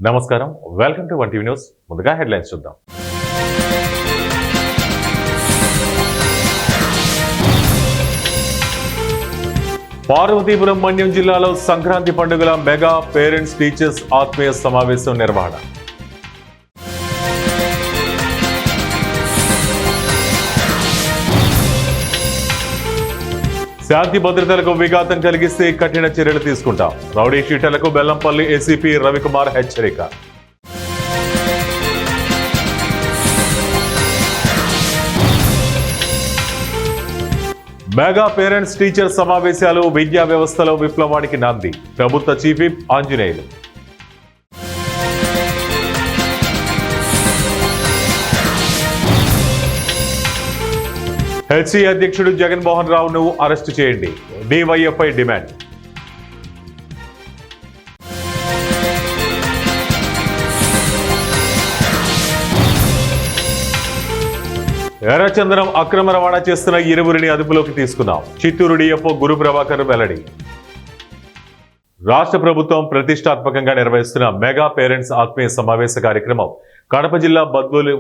నమస్కారం, welcome to 1 TV news. ముందుగా headlines చూద్దాం. పార్వతీపురం మన్యం జిల్లాలో సంక్రాంతి పండుగల మెగా పేరెంట్స్ టీచర్స్ ఆత్మీయ సమావేశం నిర్వహణ. శాంతి భద్రతలకు విఘాతం కలిగిస్తే కఠిన చర్యలు తీసుకుంటాం. రౌడీ షీటర్లకు బెల్లంపల్లి ఏసీపీ రవికుమార్ హెచ్చరిక. మెగా పేరెంట్స్ టీచర్ సమావేశాలు విద్యా వ్యవస్థలో విప్లవానికి నాంది. ప్రభుత్వ చీఫ్ విప్ ఆంజనేయులు. హెచ్సీ అధ్యక్షుడు జగన్మోహన్ రావును అరెస్టు చేయండి, డివైఎఫ్ఐ డిమాండ్. ఎర్రచందనం అక్రమ రవాణా చేస్తున్న ఇరువురిని అదుపులోకి తీసుకున్నాం. చిత్తూరు డిఎఫ్ఓ గురు ప్రభాకర్ వెల్లడి. రాష్ట్ర ప్రభుత్వం ప్రతిష్టాత్మకంగా నిర్వహిస్తున్న మెగా పేరెంట్స్ ఆత్మీయ సమావేశ కార్యక్రమం కడప జిల్లా బద్వేలు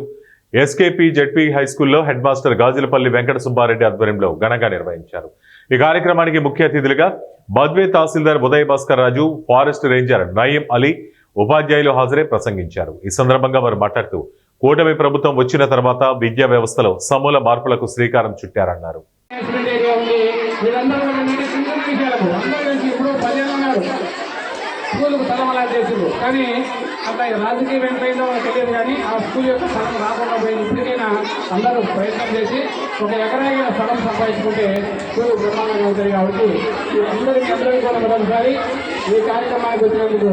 ఎస్కేపీ జెడ్పీ హైస్కూల్లో హెడ్ మాస్టర్ గాజులపల్లి వెంకట సుబ్బారెడ్డి ఆధ్వర్యంలో ఘనంగా నిర్వహించారు. ఈ కార్యక్రమానికి ముఖ్య అతిథులుగా బద్వే తహసీల్దార్ ఉదయ్ భాస్కర్ రాజు, ఫారెస్ట్ రేంజర్ నయీం అలీ, ఉపాధ్యాయులు హాజరై ప్రసంగించారు. ఈ సందర్భంగా వారు మాట్లాడుతూ కూటమి ప్రభుత్వం వచ్చిన తర్వాత విద్యా వ్యవస్థలో సమూల మార్పులకు శ్రీకారం చుట్టారన్నారు. స్కూల్కు స్థలం అలా చేసిండు, కానీ అట్లా రాజకీయం ఏంటో తెలియదు. కానీ ఆ స్కూల్ యొక్క స్థలం రాకుండా పోయింది. ఇప్పటికైనా అందరూ ప్రయత్నం చేసి 1 ఎకరా స్థలం సంపాదించుకుంటే స్కూల్ బ్రహ్మాండంగా ఉంటుంది. కాబట్టి అందరికీ కూడా మొదటిసారి ఈ కార్యక్రమానికి వచ్చినందుకు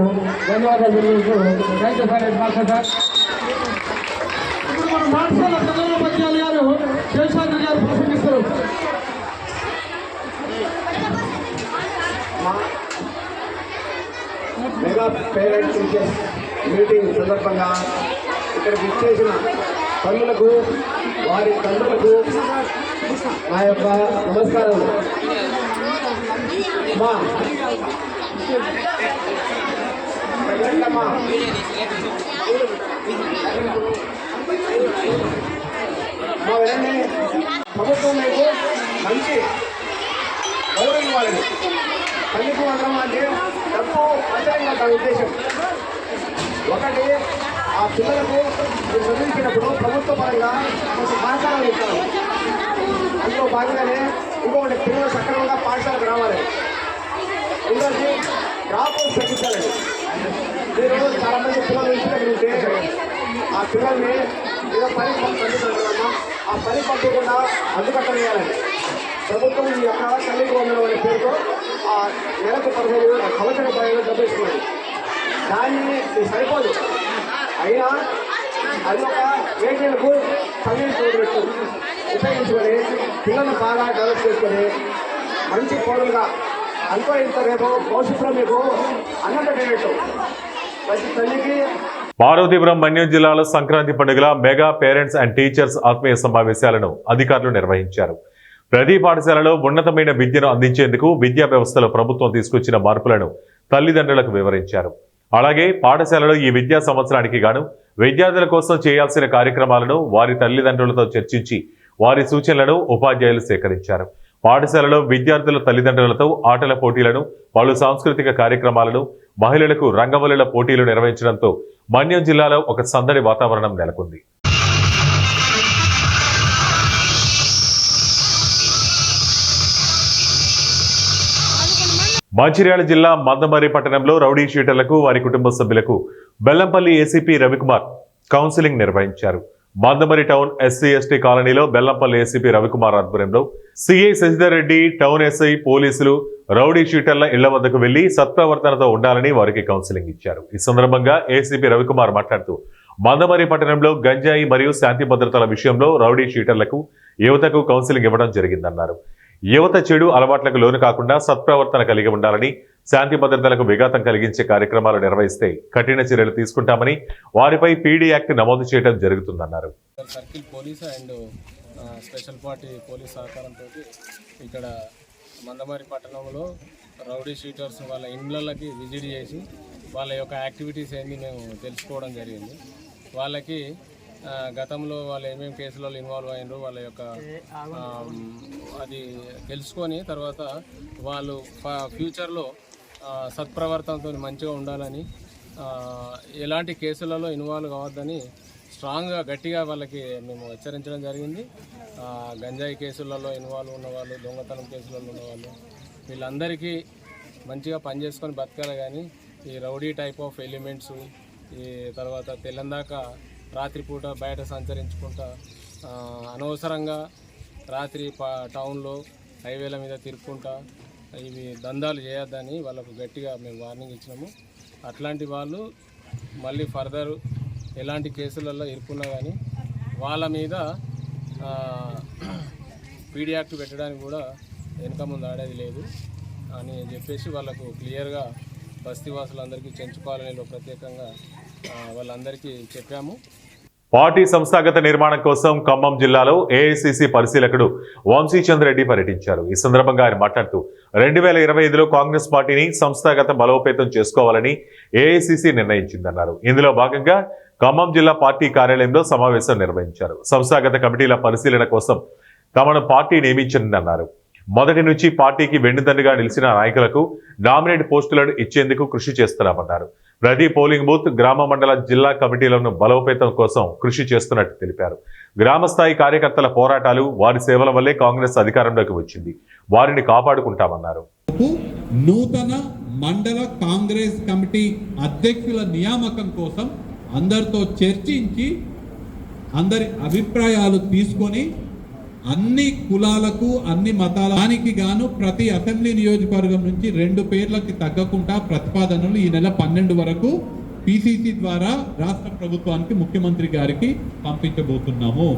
ధన్యవాదాలు తెలుపుతూ thank you sir. Master sir, ఇప్పుడు మన పాఠశాల ప్రధానోపాధ్యాయులు గారు శేషాద్రి గారు ప్రసంగిస్తారు. మెగా పేరెంట్స్ టీచర్స్ మీటింగ్ సందర్భంగా ఇక్కడికి ఇచ్చేసిన తల్లులకు, వారి తండ్రులకు నా యొక్క నమస్కారాలు. మా వెంటనే ప్రభుత్వం మీకు మంచి గౌరవం ఇవ్వాలని, తల్లికి మాత్రం అంటే డబ్బు అసలంగా తన ఉద్దేశం. ఒకటి, ఆ పిల్లలకు చదివించినప్పుడు ప్రభుత్వ పరంగా కొంచెం సహకారం ఇస్తాను. అందులో భాగంగానే ఇంకొకటి, పిల్లలు సక్రమంగా పాఠశాలకు రావాలి. ఇంకోటి, డ్రాప్అవుట్స్ తగ్గించాలండి. మీరు చాలా మంది పిల్లలు ఇచ్చినట్టుంటే ఆ పిల్లల్ని ఏదో పని పంపిస్తున్నామా, ఆ పని పంపకుండా అందుకట్టవేయాలండి. ప్రభుత్వం ఈ యొక్క తల్లికి వందనం అనే పేరుతో ఆ నెలకు 15,000 సంవత్సర రూపాయలు డబ్బు ఇస్తున్నది. దాన్ని సరిపోదు. అయినా అది ఒక ఏటీఎంకు సమీక్ష ఉపయోగించుకొని పిల్లలను బాగా డెవలప్ చేసుకొని మంచి పౌరులుగా అంతో ఇంత రేపు భవిష్యత్తులో మీకు అన్నం పెట్టేటట్టు ప్రతి తల్లికి. పార్వతీపురం మన్యం జిల్లాలో సంక్రాంతి పండుగల మెగా పేరెంట్స్ అండ్ టీచర్స్ ఆత్మీయ సమావేశాలను అధికారులు నిర్వహించారు. ప్రతి పాఠశాలలో ఉన్నతమైన విద్యను అందించేందుకు విద్యా వ్యవస్థలో ప్రభుత్వం తీసుకొచ్చిన మార్పులను తల్లిదండ్రులకు వివరించారు. అలాగే పాఠశాలలో ఈ విద్యా సంవత్సరానికి గాను విద్యార్థుల కోసం చేయాల్సిన కార్యక్రమాలను వారి తల్లిదండ్రులతో చర్చించి వారి సూచనలను ఉపాధ్యాయులు సేకరించారు. పాఠశాలలో విద్యార్థుల తల్లిదండ్రులతో ఆటల పోటీలను, పలు సాంస్కృతిక కార్యక్రమాలను, మహిళలకు రంగవల్లుల పోటీలు నిర్వహించడంతో మన్యం జిల్లాలో ఒక సందడి వాతావరణం నెలకొంది. మంచిర్యాల జిల్లా మందమర్రి పట్టణంలో రౌడీ షీటర్లకు, వారి కుటుంబ సభ్యులకు బెల్లంపల్లి ఏసీపీ రవికుమార్ కౌన్సిలింగ్ నిర్వహించారు. మందమర్రి టౌన్ ఎస్సీ/ఎస్టీ కాలనీలో బెల్లంపల్లి ఏసీపీ రవికుమార్ ఆధ్వర్యంలో CI Shashidhar Reddy, town SI, పోలీసులు రౌడీ షీటర్ల ఇళ్ల వద్దకు వెళ్లి సత్ప్రవర్తనతో ఉండాలని వారికి కౌన్సిలింగ్ ఇచ్చారు. ఈ సందర్భంగా ఏసీపీ రవికుమార్ మాట్లాడుతూ మందమర్రి పట్టణంలో గంజాయి మరియు శాంతి భద్రతల విషయంలో రౌడీ షీటర్లకు, యువతకు కౌన్సిలింగ్ ఇవ్వడం జరిగిందన్నారు. యువత చెడు అలవాట్లకు లోను కాకుండా సత్ప్రవర్తన కలిగి ఉండాలని, శాంతి భద్రతలకు విఘాతం కలిగించే కార్యక్రమాలు నిర్వహిస్తే కఠిన చర్యలు తీసుకుంటామని, వారిపై పీడీ యాక్ట్ నమోదు చేయడం జరుగుతుందన్నారు. Circle police and special party police సహకారంతో ఇక్కడ మందమర్రి పట్టణంలో రౌడీ షీటర్స్ వాళ్ళ ఇండ్లకి విజిట్ చేసి వాళ్ళ యొక్క యాక్టివిటీస్ ఏంది మేము తెలుసుకోవడం జరిగింది. వాళ్ళకి గతంలో వాళ్ళు ఏమేమి కేసులలో ఇన్వాల్వ్ అయినారో వాళ్ళ యొక్క అది తెలుసుకొని తర్వాత వాళ్ళు ఫ్యూచర్లో సత్ప్రవర్తనతో మంచిగా ఉండాలని, ఎలాంటి కేసులలో ఇన్వాల్వ్ కావద్దని స్ట్రాంగ్గా గట్టిగా వాళ్ళకి మేము హెచ్చరించడం జరిగింది. గంజాయి కేసులలో ఇన్వాల్వ్ ఉన్నవాళ్ళు, దొంగతనం కేసులలో ఉన్నవాళ్ళు వీళ్ళందరికీ మంచిగా పనిచేసుకొని బతకాలి. కానీ ఈ రౌడీ టైప్ ఆఫ్ ఎలిమెంట్స్, ఈ తర్వాత తెల్లందాక రాత్రిపూట బయట సంచరించుకుంటా అనవసరంగా రాత్రి టౌన్లో హైవేల మీద తిరుక్కుంటా ఇవి దందాలు చేయొద్దని వాళ్ళకు గట్టిగా మేము వార్నింగ్ ఇచ్చినాము. అట్లాంటి వాళ్ళు మళ్ళీ ఫర్దర్ ఎలాంటి కేసులలో ఇరుక్కున్నా కానీ వాళ్ళ మీద పీడీ యాక్ట్ పెట్టడానికి కూడా వెనక ముందు ఆడేది లేదు అని చెప్పేసి వాళ్ళకు క్లియర్గా బస్తీవాసులందరికీ చెంచు కాలనీలో ప్రత్యేకంగా వాళ్ళందరికీ చెప్పాము. పార్టీ సంస్థాగత నిర్మాణం కోసం ఖమ్మం జిల్లాలో ఏఐసిసి పరిశీలకుడు వంశీచంద్ర రెడ్డి పర్యటించారు. ఈ సందర్భంగా ఆయన మాట్లాడుతూ 2025లో కాంగ్రెస్ పార్టీని సంస్థాగత బలోపేతం చేసుకోవాలని ఏఐసిసి నిర్ణయించిందన్నారు. ఇందులో భాగంగా ఖమ్మం జిల్లా పార్టీ కార్యాలయంలో సమావేశం నిర్వహించారు. సంస్థాగత కమిటీల పరిశీలన కోసం తమను పార్టీ నియమించిందన్నారు. మొదటి నుంచి పార్టీకి వెన్నుదన్నుగా నిలిచిన నాయకులకు నామినేట్ పోస్టులను ఇచ్చేందుకు కృషి చేస్తున్నామన్నారు. ప్రతి పోలింగ్ బూత్, గ్రామ మండల, జిల్లా కమిటీలను బలోపేతం కోసం కృషి చేస్తున్నట్టు తెలిపారు. గ్రామస్థాయి కార్యకర్తల పోరాటాలు, వారి సేవల వల్లే కాంగ్రెస్ అధికారంలోకి వచ్చింది. వారిని కాపాడుకుంటామన్నారు. నూతన మండల కాంగ్రెస్ కమిటీ అధ్యక్షుల నియామకం కోసం అందరితో చర్చించి అందరి అభిప్రాయాలు తీసుకొని అన్ని కులాలకు, అన్ని మతాలకి గాను ప్రతి అసెంబ్లీ నియోజకవర్గం నుంచి 2 పేర్లకి తగ్గకుండా ప్రతిపాదనలు ఈ నెల 12 వరకు పిసిసి ద్వారా రాష్ట్ర ప్రభుత్వానికి, ముఖ్యమంత్రి గారికి పంపించబోతున్నాము.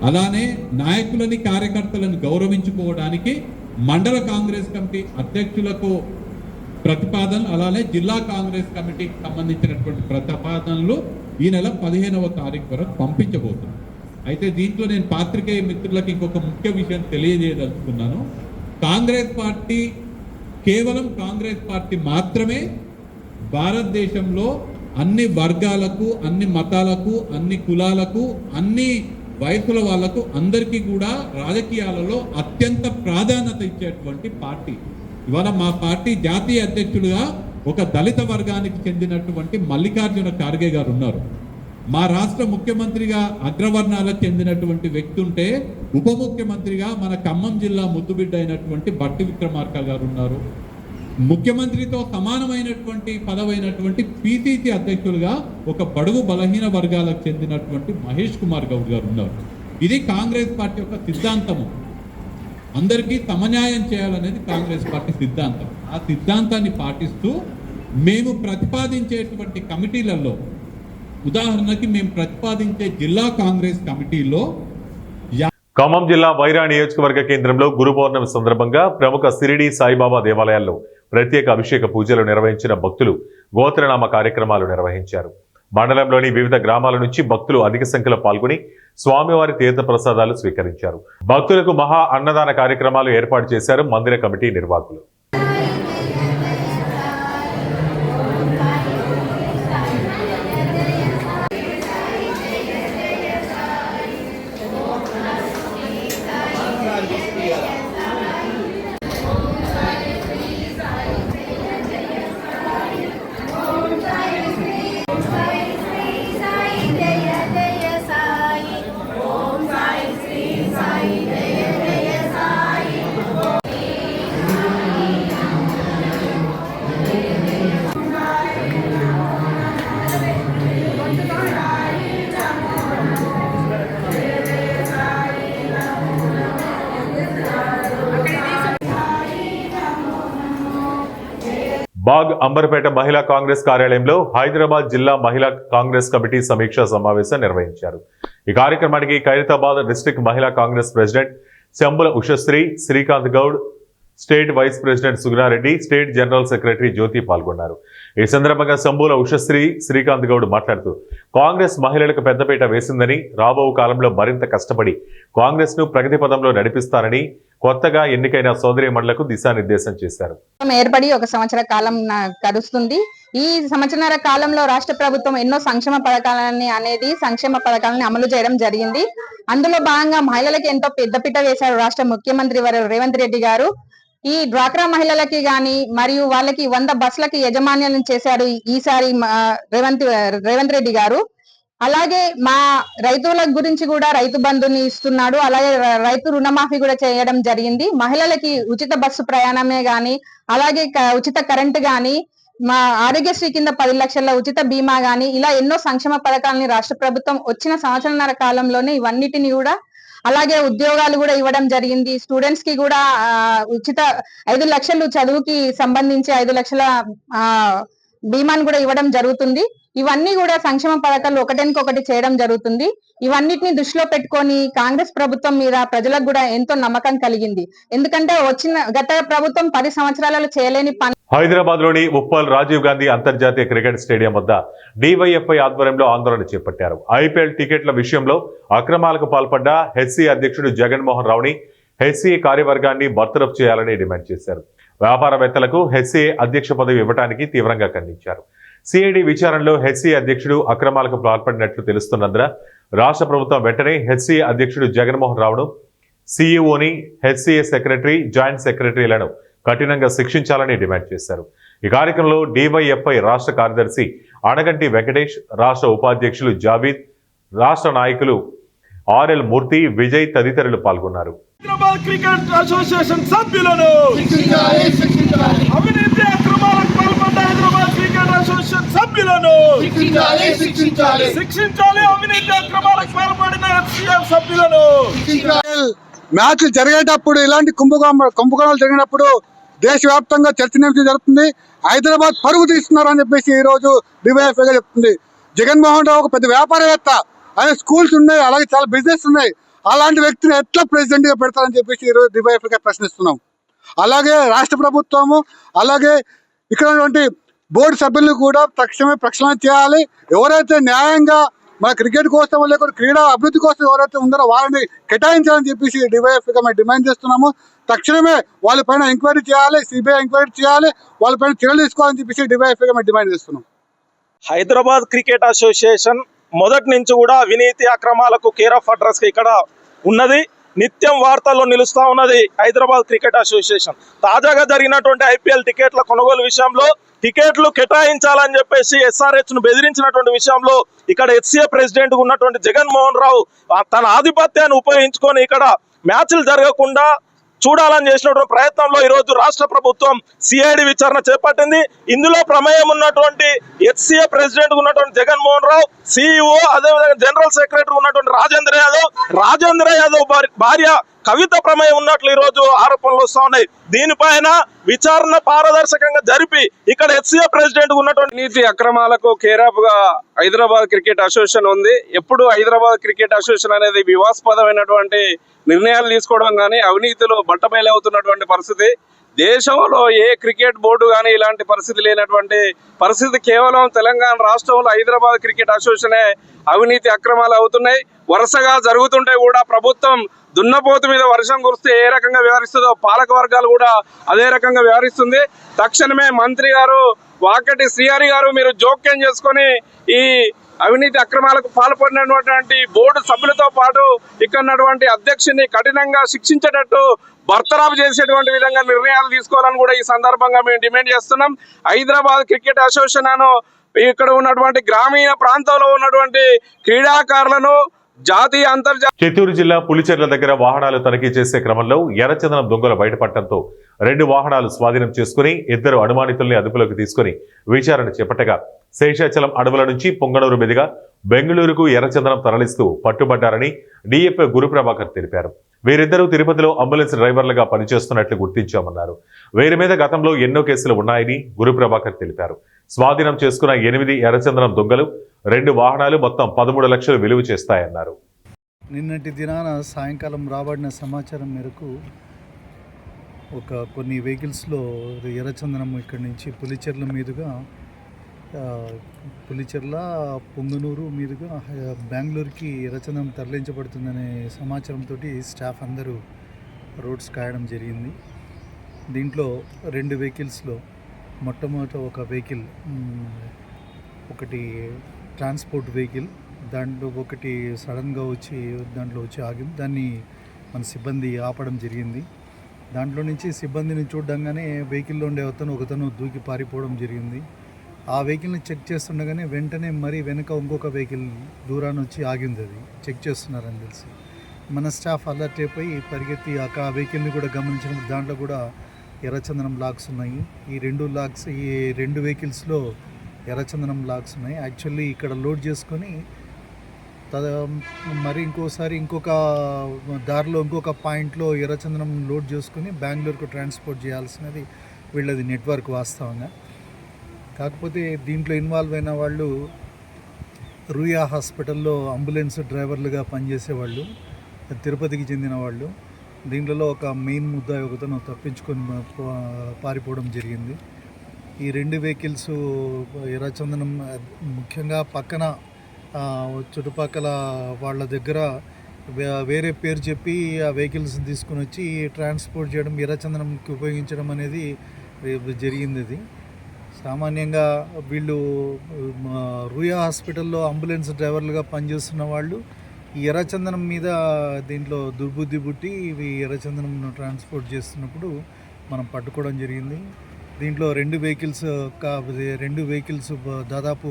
అలానే నాయకులని, కార్యకర్తలను గౌరవించుకోవడానికి మండల కాంగ్రెస్ కమిటీ అధ్యక్షులకు ప్రతిపాదనలు, అలానే జిల్లా కాంగ్రెస్ కమిటీకి సంబంధించినటువంటి ప్రతిపాదనలు ఈ నెల 15వ తారీఖు వరకు పంపించబోతున్నాం. అయితే దీంట్లో నేను పాత్రికేయ మిత్రులకు ఇంకొక ముఖ్య విషయం తెలియజేయదలుచుకున్నాను. కాంగ్రెస్ పార్టీ కేవలం కాంగ్రెస్ పార్టీ మాత్రమే భారతదేశంలో అన్ని వర్గాలకు, అన్ని మతాలకు, అన్ని కులాలకు, అన్ని వయసుల వాళ్లకు అందరికీ కూడా రాజకీయాలలో అత్యంత ప్రాధాన్యత ఇచ్చేటువంటి పార్టీ. ఇవాళ మా పార్టీ జాతీయ అధ్యక్షుడిగా ఒక దళిత వర్గానికి చెందినటువంటి మల్లికార్జున ఖార్గే గారు ఉన్నారు. మా రాష్ట్ర ముఖ్యమంత్రిగా అగ్రవర్ణాలకు చెందినటువంటి వ్యక్తి ఉంటే, ఉప ముఖ్యమంత్రిగా మన ఖమ్మం జిల్లా ముద్దుబిడ్డ అయినటువంటి బట్టి విక్రమార్క గారు ఉన్నారు. ముఖ్యమంత్రితో సమానమైనటువంటి పదవైనటువంటి పిసిసి అధ్యక్షులుగా ఒక బడుగు బలహీన వర్గాలకు చెందినటువంటి మహేష్ కుమార్ గౌడ్ గారు ఉన్నారు. ఇది కాంగ్రెస్ పార్టీ యొక్క సిద్ధాంతము. అందరికీ సమన్యాయం చేయాలనేది కాంగ్రెస్ పార్టీ సిద్ధాంతం. ఆ సిద్ధాంతాన్ని పాటిస్తూ మేము ప్రతిపాదించేటువంటి కమిటీలలో, ఉదాహరణకి మేము ప్రతిపాదించే జిల్లా కాంగ్రెస్ కమిటీలో ఖమ్మం జిల్లా వైరా నియోజకవర్గ కేంద్రంలో గురు పౌర్ణమి సందర్భంగా ప్రముఖ సిరిడి సాయిబాబా దేవాలయాల్లో ప్రత్యేక అభిషేక పూజలు నిర్వహించిన భక్తులు గోత్రనామ కార్యక్రమాలు నిర్వహించారు. మండలంలోని వివిధ గ్రామాల నుంచి భక్తులు అధిక సంఖ్యలో పాల్గొని స్వామివారి తీర్థ ప్రసాదాలు స్వీకరించారు. భక్తులకు మహా అన్నదాన కార్యక్రమాలు ఏర్పాటు చేశారు మందిర కమిటీ నిర్వాహకులు. బాగ్ అంబర్పేట మహిళా కాంగ్రెస్ కార్యాలయంలో హైదరాబాద్ జిల్లా మహిళా కాంగ్రెస్ కమిటీ సమీక్షా సమావేశం నిర్వహించారు. ఈ కార్యక్రమానికి Khairatabad district Mahila Congress president Shambula Ushasri, Srikanth Goud, state vice president Suguna Reddy, state general secretary Jyothi పాల్గొన్నారు. ఈ సందర్భంగా శంబుల ఉషశ్రీ, శ్రీకాంత్ గౌడ్ మాట్లాడుతూ కాంగ్రెస్ మహిళలకు పెద్దపీట వేసిందని, రాబో కాలంలో మరింత కష్టపడి కాంగ్రెస్ ను ప్రగతి పదంలో నడిపిస్తానని, కొత్తగా ఎన్నికైన సోదరీమణులకు దిశానిర్దేశం చేశారు. ఏర్పడి 1 సంవత్సర కాలం గడుస్తుంది. ఈ సంవత్సరాల కాలంలో రాష్ట్ర ప్రభుత్వం ఎన్నో సంక్షేమ పథకాలని అమలు చేయడం జరిగింది. అందులో భాగంగా మహిళలకు ఎంతో పెద్దపీట వేశారు రాష్ట్ర ముఖ్యమంత్రి రేవంత్ రెడ్డి గారు. ఈ డ్వాక్రా మహిళలకి గాని మరియు వాళ్ళకి 100 బస్సులకి యజమాన్యాలను చేశారు ఈసారి రేవంత్ రెడ్డి గారు. అలాగే మా రైతుల గురించి కూడా రైతు బంధుని ఇస్తున్నాడు. అలాగే రైతు రుణమాఫీ కూడా చేయడం జరిగింది. మహిళలకి ఉచిత బస్సు ప్రయాణమే గాని, అలాగే ఉచిత కరెంటు గాని, మా ఆరోగ్యశ్రీ కింద 10 లక్షల ఉచిత బీమా గాని, ఇలా ఎన్నో సంక్షేమ పథకాలని రాష్ట్ర ప్రభుత్వం వచ్చిన సంవత్సరాల కాలంలోనే ఇవన్నిటిని కూడా, అలాగే ఉద్యోగాలు కూడా ఇవ్వడం జరిగింది. స్టూడెంట్స్ కి కూడా ఉచిత 5 లక్షలు చదువుకి సంబంధించి 5 లక్షల బీమాను కూడా ఇవ్వడం జరుగుతుంది. ఇవన్నీ కూడా సంక్షేమ పథకాలు ఒకటి చేయడం జరుగుతుంది. ఇవన్నిటిని దృష్టిలో పెట్టుకొని కాంగ్రెస్ ప్రభుత్వం మీద ప్రజలకు కూడా ఎంతో నమ్మకం కలిగింది. ఎందుకంటే గత ప్రభుత్వం 10 సంవత్సరాలలో చేయలేని పని. హైదరాబాద్ లోని ఉప్పల్ రాజీవ్ గాంధీ అంతర్జాతీయ క్రికెట్ స్టేడియం వద్ద డివైఎఫ్ఐ ఆధ్వర్యంలో ఆందోళన చేపట్టారు. ఐపీఎల్ టికెట్ల విషయంలో అక్రమాలకు పాల్పడ్డ హెచ్సీ అధ్యక్షుడు జగన్మోహన్ రావుని హెచ్సీ కార్యవర్గాన్ని బర్తరఫ్ చేయాలని డిమాండ్ చేశారు. వ్యాపారవేత్తలకు హెచ్సీ అధ్యక్ష పదవి ఇవ్వడానికి తీవ్రంగా ఖండించారు. సిఐడి విచారణలో హెచ్సీ అధ్యక్షుడు అక్రమాలకు పాల్పడినట్లు తెలుస్తున్నందున రాష్ట్ర ప్రభుత్వం వెంటనే హెచ్సీ అధ్యక్షుడు జగన్మోహన్ రావును, సీఈఓని, హెచ్సీఏ సెక్రటరీ, జాయింట్ సెక్రటరీలను కఠినంగా శిక్షించాలని డిమాండ్ చేశారు. ఈ కార్యక్రమంలో డివైఎఫ్ఐ రాష్ట్ర కార్యదర్శి అణగంటి వెంకటేష్, రాష్ట్ర ఉపాధ్యక్షులు జావీద్, రాష్ట్ర నాయకులు ఆర్ఎల్ మూర్తి, విజయ్ తదితరులు పాల్గొన్నారు. హైదరాబాద్ క్రికెట్ అసోసియేషన్ సభ్యులను అవినీతి అక్రమాలకు పాల్పడ్డ హైదరాబాద్ క్రికెట్ అసోసియేషన్ సభ్యులను శిక్షించాలి. అవినీతి అక్రమాలకు పాల్పడిన హెచ్సీఎఫ్ సభ్యులను. మ్యాచ్లు జరిగేటప్పుడు ఇలాంటి కుంభకోణాలు జరిగినప్పుడు దేశవ్యాప్తంగా చర్చనీయాంశం జరుగుతుంది. హైదరాబాద్ పరుగు తీస్తున్నారని చెప్పేసి ఈ రోజు డివైఎఫ్ఐగా చెప్తుంది. జగన్మోహన్ రావు ఒక పెద్ద వ్యాపారవేత్త, ఆయన స్కూల్స్ ఉన్నాయి, అలాగే చాలా బిజినెస్ ఉన్నాయి. అలాంటి వ్యక్తిని ఎట్లా ప్రెసిడెంట్ గా పెడతారని చెప్పేసి ఈ రోజు డివైఎఫ్ఐగా ప్రశ్నిస్తున్నాం. అలాగే రాష్ట్ర ప్రభుత్వము, అలాగే ఇక్కడ ఉన్నటువంటి బోర్డు సభ్యులను కూడా తక్షణమే ప్రక్షాళన చేయాలి. ఎవరైతే న్యాయంగా మన క్రికెట్ కోసం లేకపోతే క్రీడా అభివృద్ధి కోసం ఎవరైతే ఉన్నారో వారిని కేటాయించాలని చెప్పేసి డివైఎఫ్ఐగా మేము డిమాండ్ చేస్తున్నాము. తక్షణమే వాళ్ళపైన ఎంక్వైరీ చేయాలి, సిబిఐ ఎంక్వైరీ చేయాలి, వాళ్ళపైన చర్యలు తీసుకోవాలని చెప్పేసి డివైఎఫ్ఐగా మేము డిమాండ్ చేస్తున్నాం. హైదరాబాద్ క్రికెట్ అసోసియేషన్ మొదటి నుంచి కూడా అవినీతి అక్రమాలకు కేర్ ఆఫ్ అడ్రస్ ఇక్కడ ఉన్నది. నిత్యం వార్తల్లో నిలుస్తా ఉన్నది హైదరాబాద్ క్రికెట్ అసోసియేషన్. తాజాగా జరిగినటువంటి ఐపీఎల్ టికెట్ల కొనుగోలు విషయంలో టికెట్లు కేటాయించాలని చెప్పేసి ఎస్ఆర్హెచ్ ను బెదిరించినటువంటి విషయంలో ఇక్కడ హెచ్సీఏ ప్రెసిడెంట్ ఉన్నటువంటి జగన్మోహన్ రావు తన ఆధిపత్యాన్ని ఉపయోగించుకొని ఇక్కడ మ్యాచ్లు జరగకుండా చూడాలని చేసినటువంటి ప్రయత్నంలో ఈరోజు రాష్ట్ర ప్రభుత్వం సిఐడి విచారణ చేపట్టింది. ఇందులో ప్రమేయం ఉన్నటువంటి హెచ్సీఏ ప్రెసిడెంట్ ఉన్నటువంటి జగన్మోహన్ రావు, సిఇఓ, అదేవిధంగా జనరల్ సెక్రటరీ ఉన్నటువంటి రాజేంద్ర యాదవ్ భార్య కవిత ప్రమేయం ఉన్నట్లు ఈ రోజు ఆరోపణలు వస్తా ఉన్నాయి. దీనిపైన విచారణ పారదర్శకంగా జరిపి ఇక్కడ హెచ్సీఏ ప్రెసిడెంట్ ఉన్నటువంటి నీతి అక్రమాలకు కేరాఫ్ గా హైదరాబాద్ క్రికెట్ అసోసియేషన్ ఉంది. ఎప్పుడు హైదరాబాద్ క్రికెట్ అసోసియేషన్ అనేది వివాదాస్పదమైనటువంటి నిర్ణయాలు తీసుకోవడం కానీ అవినీతిలో బట్టబయలవుతున్నటువంటి పరిస్థితి. దేశంలో ఏ క్రికెట్ బోర్డు కానీ ఇలాంటి పరిస్థితి లేనటువంటి పరిస్థితి కేవలం తెలంగాణ రాష్ట్రంలో హైదరాబాద్ క్రికెట్ అసోసియేషనే అవినీతి అక్రమాలు అవుతున్నాయి. వరుసగా జరుగుతుంటే కూడా ప్రభుత్వం దున్నపోతు మీద వర్షం కురిస్తే ఏ రకంగా వ్యవహరిస్తుందో పాలక వర్గాలు కూడా అదే రకంగా వ్యవహరిస్తుంది. తక్షణమే మంత్రి గారు వాకటి శ్రీహరి గారు మీరు జోక్యం చేసుకొని ఈ అవినీతి అక్రమాలకు పాల్పడినటువంటి బోర్డు సభ్యులతో పాటు ఇక్కడ ఉన్నటువంటి అధ్యక్షుని కఠినంగా శిక్షించేటట్టు బర్తరాఫ్ చేసేటువంటి విధంగా నిర్ణయాలు తీసుకోవాలని కూడా ఈ సందర్భంగా మేము డిమాండ్ చేస్తున్నాం. హైదరాబాద్ క్రికెట్ అసోసియేషన్ ఇక్కడ ఉన్నటువంటి గ్రామీణ ప్రాంతంలో ఉన్నటువంటి క్రీడాకారులను జాతీయ అంతర్జాతీయ. చిత్తూరు జిల్లా పులిచెర్ల దగ్గర వాహనాలు తనిఖీ చేసే క్రమంలో ఎర్రచందనం దొంగలు బయటపడటంతో 2 వాహనాలు స్వాధీనం చేసుకుని 2 అనుమానితుల్ని అదుపులోకి తీసుకుని విచారణ చేపట్టగా శేషాచలం అడవుల నుంచి పొంగనూరు మీదుగా బెంగళూరుకు ఎర్రచందనం తరలిస్తూ పట్టుబడ్డారని డిఎఫ్ఐ గురుప్రభాకర్ తెలిపారు. వీరిద్దరూ తిరుపతిలో అంబులెన్స్ డ్రైవర్లుగా పనిచేస్తున్నట్లు గుర్తించామన్నారు. వీరి మీద గతంలో ఎన్నో కేసులు ఉన్నాయని గురుప్రభాకర్ తెలిపారు. స్వాధీనం చేసుకున్న 8 ఎర్రచందనం దొంగలు 2 వాహనాలు మొత్తం 13 లక్షలు విలువ చేస్తాయన్నారు. నిన్నటి దినాన సాయంకాలం రాబడిన సమాచారం మేరకు కొన్ని వెహికల్స్లో ఎర్రచందనం ఇక్కడి నుంచి పులిచెర్ల మీదుగా పులిచెర్ల పొంగనూరు మీదుగా బెంగళూరుకి ఎర్రచందనం తరలించబడుతుందనే సమాచారంతో స్టాఫ్ అందరూ రోడ్స్ కాయడం జరిగింది. దీంట్లో 2 వెహికల్స్లో మొట్టమొదట ఒక వెహికల్, ఒకటి ట్రాన్స్పోర్ట్ వెహికల్, దాంట్లో ఒకటి సడన్గా దాంట్లో వచ్చి ఆగింది. దాన్ని మన సిబ్బంది ఆపడం జరిగింది. దాంట్లో నుంచి సిబ్బందిని చూడడంగానే వెహికల్లో ఉండే ఒకతను దూకి పారిపోవడం జరిగింది. ఆ వెహికల్ని చెక్ చేస్తుండగానే వెంటనే మరీ వెనక ఇంకొక వెహికల్ దూరాన్ని వచ్చి ఆగింది. అది చెక్ చేస్తున్నారని తెలిసి మన స్టాఫ్ అలర్ట్ అయిపోయి పరిగెత్తి ఆ వెహికల్ని కూడా గమనించినప్పుడు దాంట్లో కూడా ఎర్రచందనం లాక్స్ ఉన్నాయి. ఈ 2 వెహికల్స్లో ఎర్రచందనం లాక్స్ ఉన్నాయి. యాక్చువల్లీ ఇక్కడ లోడ్ చేసుకొని మరి ఇంకొక దారిలో ఇంకొక పాయింట్లో ఎర్రచందనం లోడ్ చేసుకొని బెంగళూరుకు ట్రాన్స్పోర్ట్ చేయాల్సినది వీళ్ళది నెట్వర్క్ వాస్తవంగా. కాకపోతే దీంట్లో ఇన్వాల్వ్ అయిన వాళ్ళు రూయా హాస్పిటల్లో అంబులెన్స్ డ్రైవర్లుగా పనిచేసేవాళ్ళు, తిరుపతికి చెందిన వాళ్ళు. దీంట్లో ఒక మెయిన్ ముద్దాయి ఒకతను తప్పించుకొని పారిపోవడం జరిగింది. ఈ 2 వెహికల్స్ ఎర్రచందనం ముఖ్యంగా పక్కన చుట్టుపక్కల వాళ్ళ దగ్గర వేరే పేరు చెప్పి ఆ వెహికల్స్ తీసుకుని వచ్చి ట్రాన్స్పోర్ట్ చేయడం, ఎర్రచందనంకి ఉపయోగించడం అనేది జరిగింది. ఇది సామాన్యంగా వీళ్ళు రూయా హాస్పిటల్లో అంబులెన్స్ డ్రైవర్లుగా పనిచేస్తున్న వాళ్ళు ఈ ఎర్రచందనం మీద దీంట్లో దుర్బుద్ధి పుట్టి ఇవి ఎర్రచందనం ట్రాన్స్పోర్ట్ చేస్తున్నప్పుడు మనం పట్టుకోవడం జరిగింది. దీంట్లో 2 వెహికల్స్ దాదాపు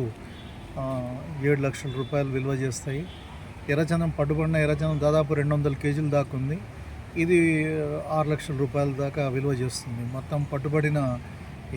7 లక్షల రూపాయలు విలువ చేస్తాయి. పట్టుబడిన ఎర్రచందనం దాదాపు 200 కేజీలు దాకా ఉంది. ఇది 6 లక్షల రూపాయల దాకా విలువ చేస్తుంది. మొత్తం పట్టుబడిన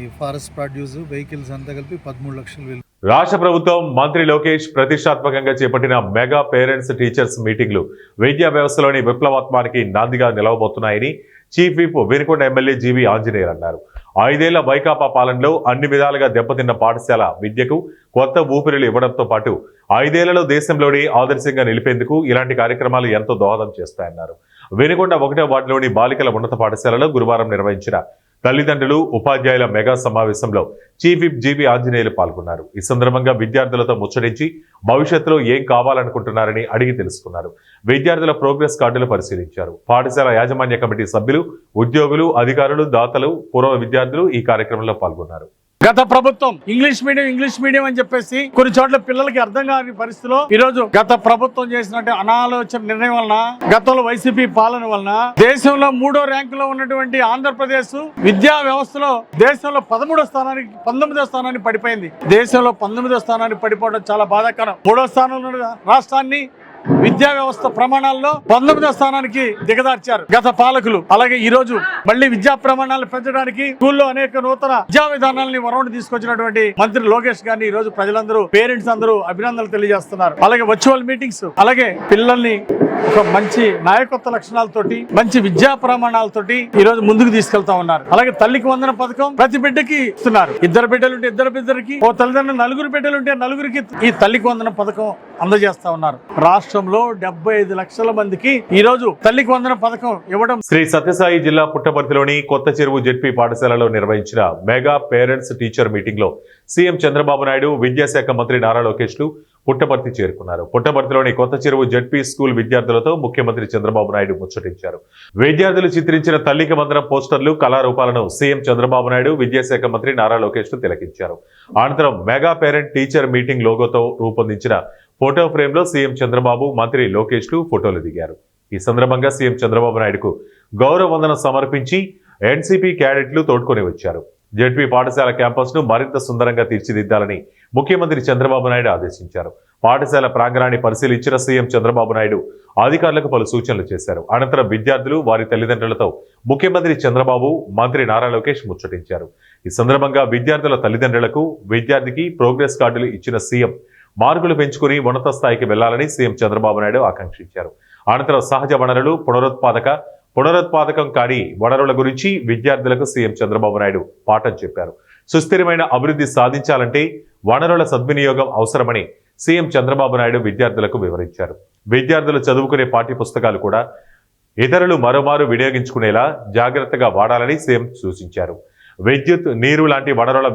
ఈ ఫారెస్ట్ ప్రొడ్యూస్ వెహికల్స్ అంతా కలిపి 13 లక్షలు విలువ. రాష్ట్ర ప్రభుత్వం మంత్రి లోకేష్ ప్రతిష్టాత్మకంగా చేపట్టిన మెగా పేరెంట్స్ టీచర్స్ మీటింగ్లు విద్యా వ్యవస్థలోని విప్లవాత్మానికి నాందిగా నిలవబోతున్నాయని చీఫ్ విప్ వినుకొండ ఎమ్మెల్యే జీవి ఆంజనేయులు అన్నారు. 5 ఏళ్ల వైకాపా పాలనలో అన్ని విధాలుగా దెబ్బతిన్న పాఠశాల విద్యకు కొత్త ఊపిరిలు ఇవ్వడంతో పాటు 5 ఏళ్లలో దేశంలోని ఆదర్శంగా నిలిపేందుకు ఇలాంటి కార్యక్రమాలు ఎంతో దోహదం చేస్తాయన్నారు. వినుకొండ 1వ వార్డులోని బాలికల ఉన్నత పాఠశాలలో గురువారం నిర్వహించిన తల్లిదండ్రులు ఉపాధ్యాయుల మెగా సమావేశంలో చీఫ్ విప్ జీవి ఆంజనేయులు పాల్గొన్నారు. ఈ సందర్భంగా విద్యార్థులతో ముచ్చరించి భవిష్యత్తులో ఏం కావాలనుకుంటున్నారని అడిగి తెలుసుకున్నారు. విద్యార్థుల ప్రోగ్రెస్ కార్డులు పరిశీలించారు. పాఠశాల యాజమాన్య కమిటీ సభ్యులు, ఉద్యోగులు, అధికారులు, దాతలు, పూర్వ విద్యార్థులు ఈ కార్యక్రమంలో పాల్గొన్నారు. గత ప్రభుత్వం ఇంగ్లీష్ మీడియం అని చెప్పేసి కొన్ని చోట్ల పిల్లలకి అర్థం కాని పరిస్థితిలో ఈ రోజు గత ప్రభుత్వం చేసినట్టు అనాలోచన నిర్ణయం వలన, గతంలో వైసీపీ పాలన వలన దేశంలో 3వ ర్యాంకులో ఉన్నటువంటి ఆంధ్రప్రదేశ్ విద్యా వ్యవస్థలో దేశంలో 19వ స్థానాన్ని పడిపోయింది. దేశంలో 19వ స్థానాన్ని పడిపోవడం చాలా బాధాకరం. 3వ స్థానంలో ఉన్న రాష్ట్రాన్ని విద్యా వ్యవస్థ ప్రమాణాల్లో 19వ స్థానానికి దిగదార్చారు గత పాలకులు. అలాగే ఈ రోజు మళ్ళీ విద్యా ప్రమాణాలు పెంచడానికి స్కూల్లో అనేక నూతన విద్యా విధానాలని వరవడి తీసుకొచ్చినటువంటి మంత్రి లోకేష్ గారిని ఈ రోజు ప్రజలందరూ, పేరెంట్స్ అందరూ అభినందనలు తెలియజేస్తున్నారు. అలాగే వర్చువల్ మీటింగ్స్, అలాగే పిల్లల్ని ఒక మంచి నాయకత్వ లక్షణాలతోటి, మంచి విద్యా ప్రమాణాలతోటి ఈ రోజు ముందుకు తీసుకెళ్తా ఉన్నారు. అలాగే తల్లికి వందన పథకం ప్రతి బిడ్డకి ఇస్తున్నారు. 2 బిడ్డలుంటే 2 బిడ్డలకి, ఓ తల్లిదండ్రులు 4 బిడ్డలుంటే 4కి ఈ తల్లికి వందన పథకం అందజేస్తా ఉన్నారు. రాష్ట్రంలో 75 లక్షల మందికి ఈ రోజు తల్లికి వందన పథకం ఇవ్వడం. శ్రీ సత్యసాయి జిల్లా పుట్టపర్తిలోని కొత్త చెరువు జెడ్పీ పాఠశాలలో నిర్వహించిన మెగా పేరెంట్స్ టీచర్ మీటింగ్ లో సీఎం చంద్రబాబు నాయుడు, విద్యాశాఖ మంత్రి నారా లోకేష్ లు పుట్టపర్తి చేరుకున్నారు. పుట్టపర్తిలోని కొత్త చెరువు జెడ్పీ స్కూల్ విద్యార్థులతో ముఖ్యమంత్రి చంద్రబాబు నాయుడు ముచ్చటించారు. విద్యార్థులు చిత్రించిన తల్లికి వందనం పోస్టర్లు, కళారూపాలను సీఎం చంద్రబాబు నాయుడు, విద్యాశాఖ మంత్రి నారా లోకేష్ లు తిలకించారు. అనంతరం మెగా పేరెంట్ టీచర్ మీటింగ్ లోగోతో రూపొందించిన ఫోటో ఫ్రేమ్ లో సీఎం చంద్రబాబు, మంత్రి లోకేష్ లు ఫోటోలు దిగారు. ఈ సందర్భంగా సీఎం చంద్రబాబు నాయుడుకు గౌరవ వందనం సమర్పించి ఎన్సీపీ క్యాడెట్లు తోడ్కొని వచ్చారు. జెడ్పీ పాఠశాల క్యాంపస్ ను మరింత సుందరంగా తీర్చిదిద్దాలని ముఖ్యమంత్రి చంద్రబాబు నాయుడు ఆదేశించారు. పాఠశాల ప్రాంగణాన్ని పరిశీలించిన సీఎం చంద్రబాబు నాయుడు అధికారులకు పలు సూచనలు చేశారు. అనంతరం విద్యార్థులు, వారి తల్లిదండ్రులతో ముఖ్యమంత్రి చంద్రబాబు, మంత్రి నారా లోకేష్ ముచ్చటించారు. ఈ సందర్భంగా విద్యార్థుల తల్లిదండ్రులకు, విద్యార్థికి ప్రోగ్రెస్ కార్డులు ఇచ్చిన సీఎం మార్కులు పెంచుకుని ఉన్నత స్థాయికి వెళ్లాలని సీఎం చంద్రబాబు నాయుడు ఆకాంక్షించారు. అనంతరం సహజ వనరులు, పునరుత్పాదకం కాని వనరుల గురించి విద్యార్థులకు సీఎం చంద్రబాబు నాయుడు పాఠం చెప్పారు. సుస్థిరమైన అభివృద్ధి సాధించాలంటే వనరుల సద్వినియోగం అవసరమని సీఎం చంద్రబాబు నాయుడు విద్యార్థులకు వివరించారు. విద్యార్థులు చదువుకునే పాఠ్య పుస్తకాలు కూడా ఇతరులు మరోమారు వినియోగించుకునేలా జాగ్రత్తగా వాడాలని సీఎం సూచించారు. విద్యుత్, నీరు లాంటి వనరుల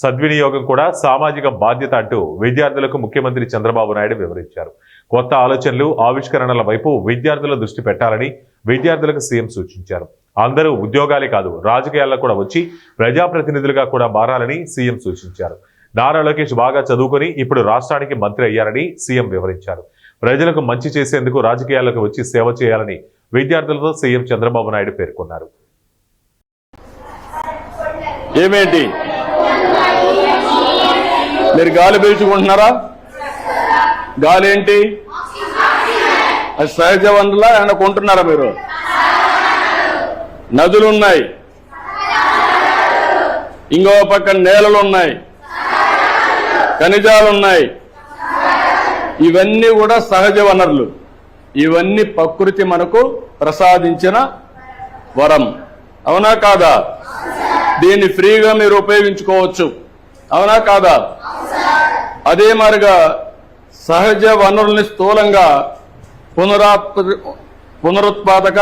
సద్వినియోగం కూడా సామాజిక బాధ్యత అంటూ విద్యార్థులకు ముఖ్యమంత్రి చంద్రబాబు నాయుడు వివరించారు. కొత్త ఆలోచనలు ఆవిష్కరణల వైపు విద్యార్థుల దృష్టి పెట్టాలని విద్యార్థులకు సీఎం సూచించారు. అందరూ ఉద్యోగాలే కాదు రాజకీయాల్లో కూడా వచ్చి ప్రజాప్రతినిధులుగా కూడా మారాలని సీఎం సూచించారు. నారా లోకేష్ బాగా చదువుకొని ఇప్పుడు రాష్ట్రానికి మంత్రి అయ్యారని సీఎం వివరించారు. ప్రజలకు మంచి చేసేందుకు రాజకీయాల్లోకి వచ్చి సేవ చేయాలని విద్యార్థులతో సీఎం చంద్రబాబు నాయుడు పేర్కొన్నారు. ఏమేంటి మీరు గాలి పీల్చుకుంటున్నారా? గాలి ఏంటి? అది సహజ వనరులా ఏమైనా కొంటున్నారా మీరు? నదులు ఉన్నాయి, ఇంకో పక్కన నేలలు ఉన్నాయి, ఖనిజాలు ఉన్నాయి. ఇవన్నీ కూడా సహజ వనరులు. ఇవన్నీ ప్రకృతి మనకు ప్రసాదించిన వరం. అవునా కాదా? దీన్ని ఫ్రీగా మీరు ఉపయోగించుకోవచ్చు. అవునా కాదా? అదే మరిగా సహజ వనరుల్ని స్థూలంగా పునరుత్పాదక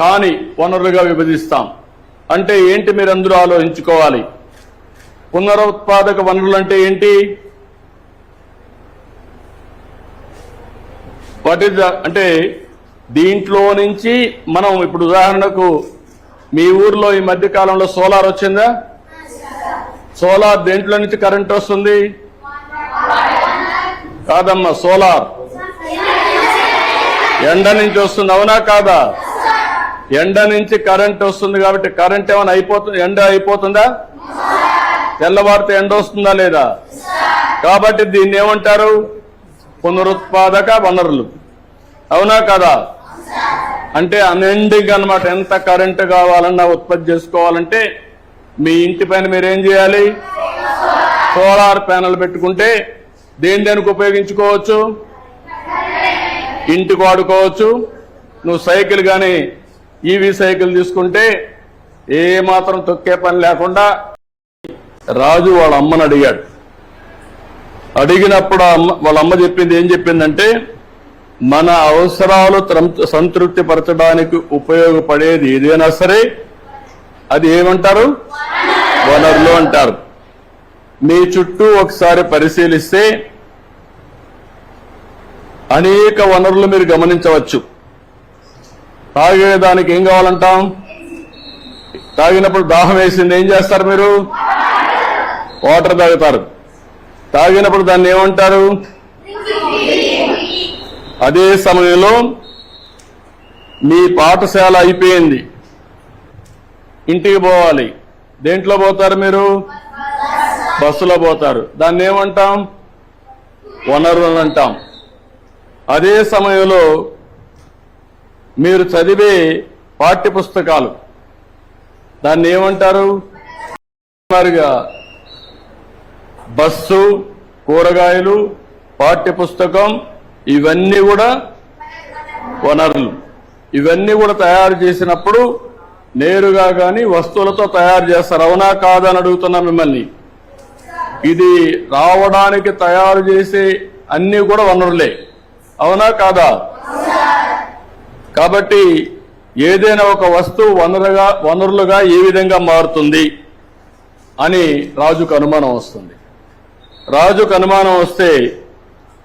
కాని వనరులుగా విభజిస్తాం. అంటే ఏంటి మీరందరూ ఆలోచించుకోవాలి. పునరుత్పాదక వనరులు అంటే ఏంటి? వాట్ ఈజ్ అంటే దీంట్లో నుంచి మనం ఇప్పుడు ఉదాహరణకు మీ ఊర్లో ఈ మధ్య కాలంలో సోలార్ వచ్చిందా? సోలార్ దేంట్లో నుంచి కరెంట్ వస్తుంది? కాదమ్మా, సోలార్ ఎండ నుంచి వస్తుంది. అవునా కాదా? ఎండ నుంచి కరెంట్ వస్తుంది కాబట్టి కరెంట్ ఏమైనా అయిపోతుంది, ఎండ అయిపోతుందా? తెల్లవారితే ఎండ వస్తుందా లేదా? కాబట్టి దీన్ని ఏమంటారు? పునరుత్పాదక వనరులు. అవునా కదా? అంటే అన్ఎండింగ్ అన్నమాట. ఎంత కరెంటు కావాలన్నా ఉత్పత్తి చేసుకోవాలంటే మీ ఇంటి పైన మీరేం చేయాలి? సోలార్ ప్యానెల్ పెట్టుకుంటే దేనికి ఉపయోగించుకోవచ్చు? ఇంటికి వాడుకోవచ్చు. నువ్వు సైకిల్ కానీ ఈవీ సైకిల్ తీసుకుంటే ఏ మాత్రం తొక్కే పని లేకుండా. రాజు వాళ్ళ అమ్మని అడిగాడు. అడిగినప్పుడు వాళ్ళ అమ్మ చెప్పింది ఏం చెప్పిందంటే, మన అవసరాలు సంతృప్తి పరచడానికి ఉపయోగపడేది ఏదైనా సరే అది ఏమంటారు? వనరులు అంటారు. మీ చుట్టూ ఒకసారి పరిశీలిస్తే అనేక వనరులు మీరు గమనించవచ్చు. తాగేదానికి ఏం కావాలంటాం? తాగినప్పుడు దాహం వేసింది, ఏం చేస్తారు మీరు? వాటర్ తాగుతారు. తాగినప్పుడు దాన్ని ఏమంటారు? అదే సమయంలో మీ పాఠశాల అయిపోయింది, ఇంటికి పోవాలి. దేంట్లో పోతారు మీరు? బస్సులో పోతారు. దాన్ని ఏమంటాం? వనరులు అంటాం. అదే సమయంలో మీరు చదివే పాఠ్య పుస్తకాలు దాన్ని ఏమంటారు? మరిగా బస్సు, కూరగాయలు, పాఠ్య పుస్తకం ఇవన్నీ కూడా వనరులు. ఇవన్నీ కూడా తయారు చేసినప్పుడు నేరుగా కానీ వస్తువులతో తయారు చేస్తారు. అవునా కాదా అని అడుగుతున్నా మిమ్మల్ని. ఇది రావడానికి తయారు చేసే అన్ని కూడా వనరులే. అవునా కాదా? కాబట్టి ఏదైనా ఒక వస్తువు వనరులుగా ఏ విధంగా మారుతుంది అని రాజుకు అనుమానం వస్తుంది. రాజుకు అనుమానం వస్తే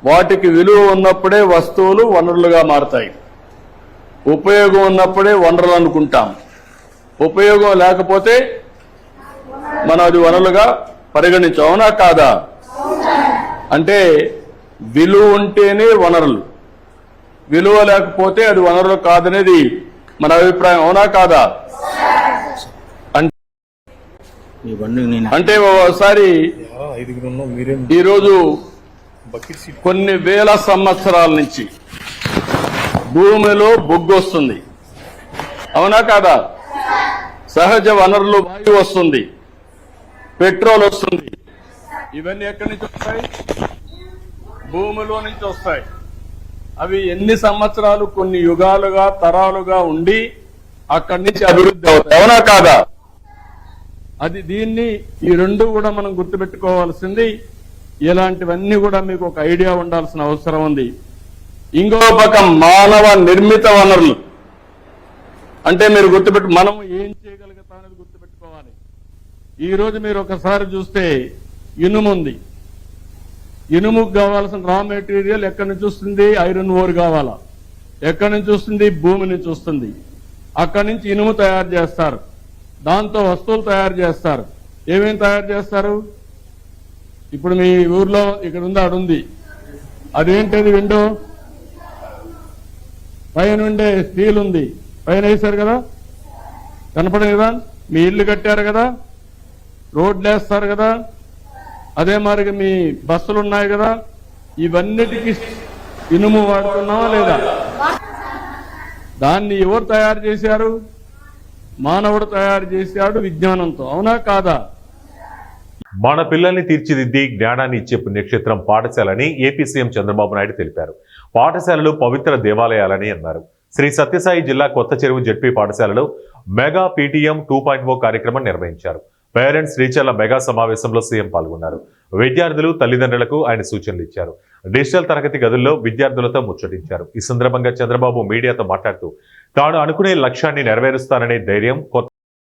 వాటికి విలువ ఉన్నప్పుడే వస్తువులు వనరులుగా మారుతాయి. ఉపయోగం ఉన్నప్పుడే వనరులు అనుకుంటాం. ఉపయోగం లేకపోతే మనం అది వనరులుగా పరిగణించాం. అవునా కాదా? అంటే విలువ ఉంటేనే వనరులు, విలువ లేకపోతే అది వనరులు కాదనేది మన అభిప్రాయం. అవునా కాదా? అంటే ఒకసారి ఈరోజు కొన్ని వేల సంవత్సరాల నుంచి భూమిలో బొగ్గు వస్తుంది. అవునా కాదా? సహజ వనరులు వాయువు వస్తుంది, పెట్రోల్ వస్తుంది. ఇవన్నీ ఎక్కడి నుంచి వస్తాయి? భూమిలో నుంచి వస్తాయి. అవి ఎన్ని సంవత్సరాలు, కొన్ని యుగాలుగా, తరాలుగా ఉండి అక్కడి నుంచి అభివృద్ధి అవుతాయి. అవునా కాదా? అది దీన్ని ఈ రెండు కూడా మనం గుర్తుపెట్టుకోవాల్సింది. ఇలాంటివన్నీ కూడా మీకు ఒక ఐడియా ఉండాల్సిన అవసరం ఉంది. ఇంకో పక్క మానవ నిర్మిత వనరులు అంటే మీరు మనం ఏం చేయగలుగుతాం అనేది గుర్తుపెట్టుకోవాలి. ఈ రోజు మీరు ఒకసారి చూస్తే ఇనుము ఉంది. ఇనుముకు కావాల్సిన రా మెటీరియల్ ఎక్కడి నుంచి వస్తుంది? ఐరన్ ఓర్ కావాలా. ఎక్కడి నుంచి వస్తుంది? భూమి నుంచి వస్తుంది. అక్కడి నుంచి ఇనుము తయారు చేస్తారు, దాంతో వస్తువులు తయారు చేస్తారు. ఏమేమి తయారు చేస్తారు? ఇప్పుడు మీ ఊర్లో ఇక్కడ ఉంది, అడుంది, అదేంటది? విండో పైన ఉండే స్టీల్ ఉంది, పైన వేశారు కదా, కనపడదు కదా. మీ ఇల్లు కట్టారు కదా, రోడ్లు వేస్తారు కదా, అదే మరి మీ బస్సులు ఉన్నాయి కదా, ఇవన్నిటికీ ఇనుము వాడుతున్నావా లేదా? దాన్ని ఎవరు తయారు చేశారు? మానవుడు తయారు చేశాడు విజ్ఞానంతో. అవునా కాదా? మన పిల్లల్ని తీర్చిదిద్ది జ్ఞానాన్ని ఇచ్చే పుణ్యక్షేత్రం పాఠశాలని ఏపీ సీఎం చంద్రబాబు నాయుడు తెలిపారు. పాఠశాలలు పవిత్ర దేవాలయాలని అన్నారు. శ్రీ సత్యసాయి జిల్లా కొత్త చెరువు జెడ్పీ పాఠశాలలో మెగా పీటీఎం 2.0 కార్యక్రమం నిర్వహించారు. పేరెంట్స్ టీచర్ల మెగా సమావేశంలో సీఎం పాల్గొన్నారు. విద్యార్థులు తల్లిదండ్రులకు ఆయన సూచనలు ఇచ్చారు. డిజిటల్ తరగతి గదుల్లో విద్యార్థులతో ముచ్చటించారు. ఈ సందర్భంగా చంద్రబాబు మీడియాతో మాట్లాడుతూ తాను అనుకునే లక్ష్యాన్ని నెరవేరుస్తాననే ధైర్యం